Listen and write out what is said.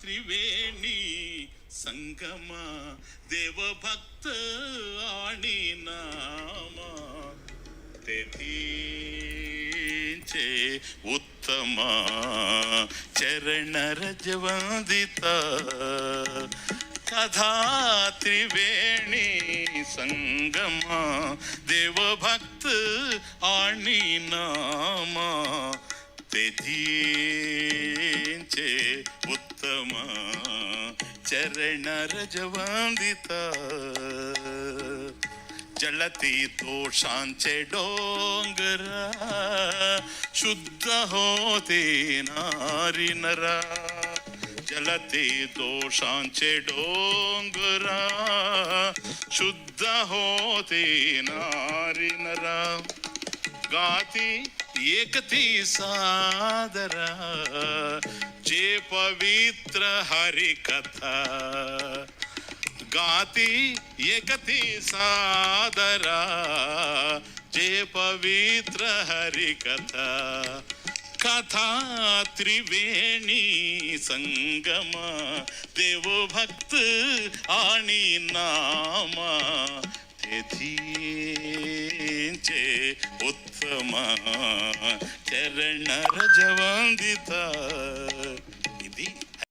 त्रिवेणी संगमा देवभक्त आणि नामा तेथींचे उत्तमा चरण रजवंदिता कथा त्रिवेणी संगमा देवभक्त आणि नामा तेथींचे उत्तमा चरण रजवंदिता जलती दोषांचे डोंगरा शुद्ध होते नारी नरा जलती दोषांचे डोंगरा शुद्ध होते नारी नरा गाती एकती सादरा जे पवित्र हरिकथा गाती एकती सादरा जे पवित्र हरिकथा कथा त्रिवेणी संगमा देवभक्त आणि नामा तेथींचे उत्तमा चरण रजवंदिता